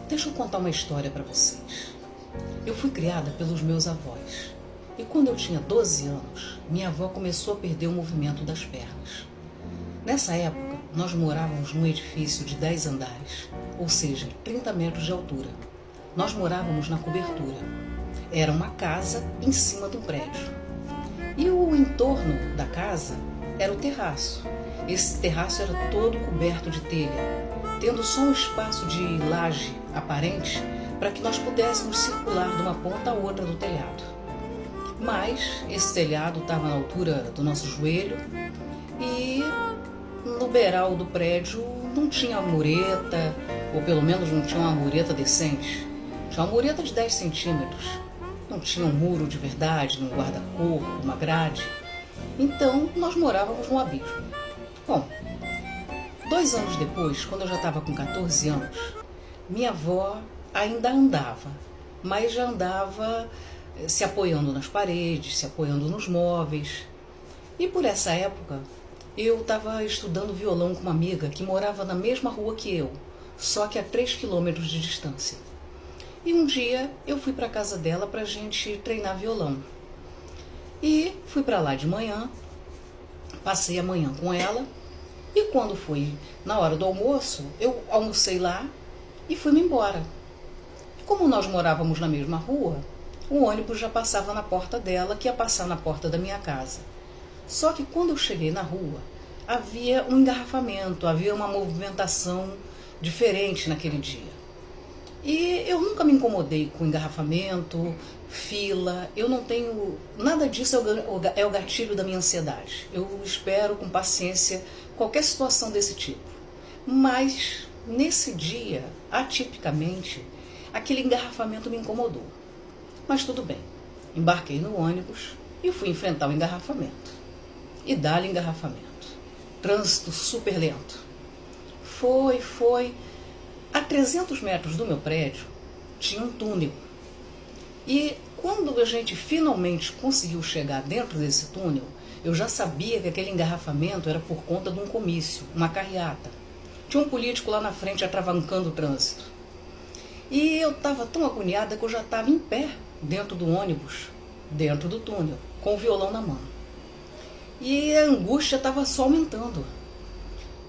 Deixa eu contar uma história para vocês. Eu fui criada pelos meus avós. E quando eu tinha 12 anos, minha avó começou a perder o movimento das pernas. Nessa época, nós morávamos num edifício de 10 andares, ou seja, 30 metros de altura. Nós morávamos na cobertura. Era uma casa em cima de um prédio. E o entorno da casa era o terraço. Esse terraço era todo coberto de telha, tendo só um espaço de laje aparente para que nós pudéssemos circular de uma ponta a outra do telhado. Mas esse telhado estava na altura do nosso joelho e no beiral do prédio não tinha mureta, ou pelo menos não tinha uma mureta decente. Tinha uma mureta de 10 centímetros. Não tinha um muro de verdade, um guarda-corpo, uma grade. Então nós morávamos num abismo. Bom, 2 anos depois, quando eu já estava com 14 anos, minha avó ainda andava, mas já andava se apoiando nas paredes, se apoiando nos móveis. E por essa época, eu estava estudando violão com uma amiga que morava na mesma rua que eu, só que a 3 quilômetros de distância. E um dia eu fui para a casa dela para a gente treinar violão. E fui para lá de manhã, passei a manhã com ela, e quando foi na hora do almoço, eu almocei lá e fui-me embora. E como nós morávamos na mesma rua, o ônibus já passava na porta dela, que ia passar na porta da minha casa. Só que quando eu cheguei na rua, havia um engarrafamento, havia uma movimentação diferente naquele dia. E eu nunca me incomodei com engarrafamento, fila, eu não tenho... Nada disso é o gatilho da minha ansiedade. Eu espero com paciência qualquer situação desse tipo. Mas nesse dia, atipicamente, aquele engarrafamento me incomodou. Mas tudo bem, embarquei no ônibus e fui enfrentar o engarrafamento. E dá-lhe engarrafamento. Trânsito super lento. Foi. A 300 metros do meu prédio tinha um túnel. E quando a gente finalmente conseguiu chegar dentro desse túnel, eu já sabia que aquele engarrafamento era por conta de um comício, uma carreata. Tinha um político lá na frente atravancando o trânsito. E eu estava tão agoniada que eu já estava em pé dentro do ônibus, dentro do túnel, com o violão na mão. E a angústia estava só aumentando.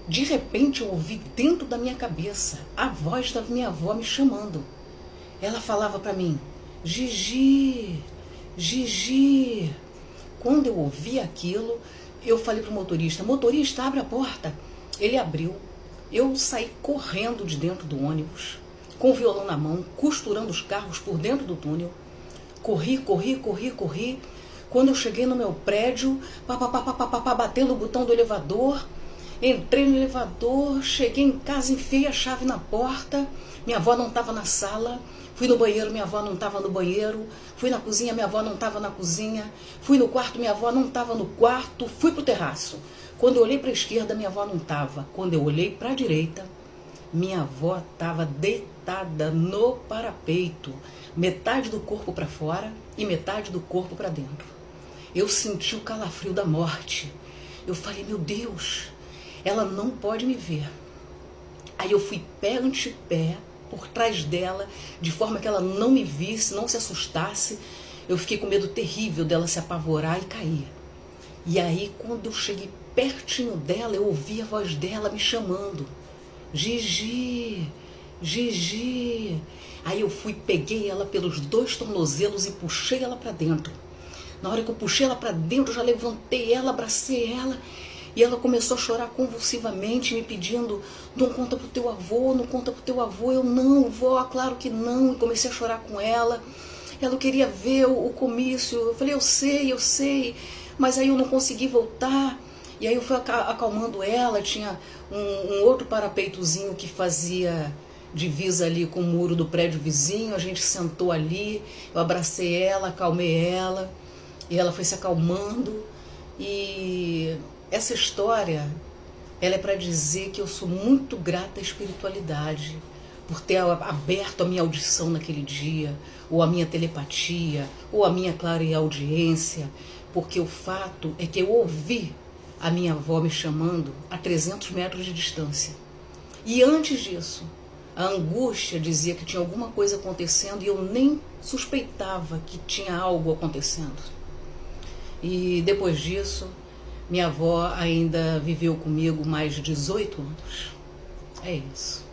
De repente eu ouvi dentro da minha cabeça a voz da minha avó me chamando. Ela falava para mim, Gigi, Gigi. Quando eu ouvi aquilo, eu falei para o motorista, motorista, abre a porta. Ele abriu. Eu saí correndo de dentro do ônibus, com o violão na mão, costurando os carros por dentro do túnel. Corri. Quando eu cheguei no meu prédio, batendo o botão do elevador, entrei no elevador, cheguei em casa, enfiei a chave na porta, minha avó não estava na sala, fui no banheiro, minha avó não estava no banheiro, fui na cozinha, minha avó não estava na cozinha, fui no quarto, minha avó não estava no quarto, fui pro terraço. Quando eu olhei para a esquerda, minha avó não estava. Quando eu olhei para a direita, minha avó estava deitada no parapeito, metade do corpo para fora e metade do corpo para dentro. Eu senti o calafrio da morte. Eu falei, meu Deus, ela não pode me ver. Aí eu fui pé ante pé por trás dela, de forma que ela não me visse, não se assustasse. Eu fiquei com medo terrível dela se apavorar e cair. E aí, quando eu cheguei pertinho dela, eu ouvi a voz dela me chamando. Gigi, Gigi. Aí eu peguei ela pelos 2 tornozelos e puxei ela para dentro. Na hora que eu puxei ela para dentro, eu já levantei ela, abracei ela. E ela começou a chorar convulsivamente, me pedindo, não conta pro teu avô, não conta pro teu avô. Eu, não, vó, claro que não. E comecei a chorar com ela. Ela queria ver o comício. Eu falei, eu sei. Mas aí eu não consegui voltar. E aí eu fui acalmando ela. Tinha um outro parapeitozinho que fazia divisa ali com o muro do prédio vizinho. A gente sentou ali, eu abracei ela, acalmei ela. E ela foi se acalmando. E essa história, ela é para dizer que eu sou muito grata à espiritualidade por ter aberto a minha audição naquele dia, ou a minha telepatia, ou a minha clareaudiência, porque o fato é que eu ouvi a minha avó me chamando a 300 metros de distância. E antes disso, A angústia dizia que tinha alguma coisa acontecendo e eu nem suspeitava que tinha algo acontecendo. E depois disso, minha avó ainda viveu comigo mais de 18 anos. É isso.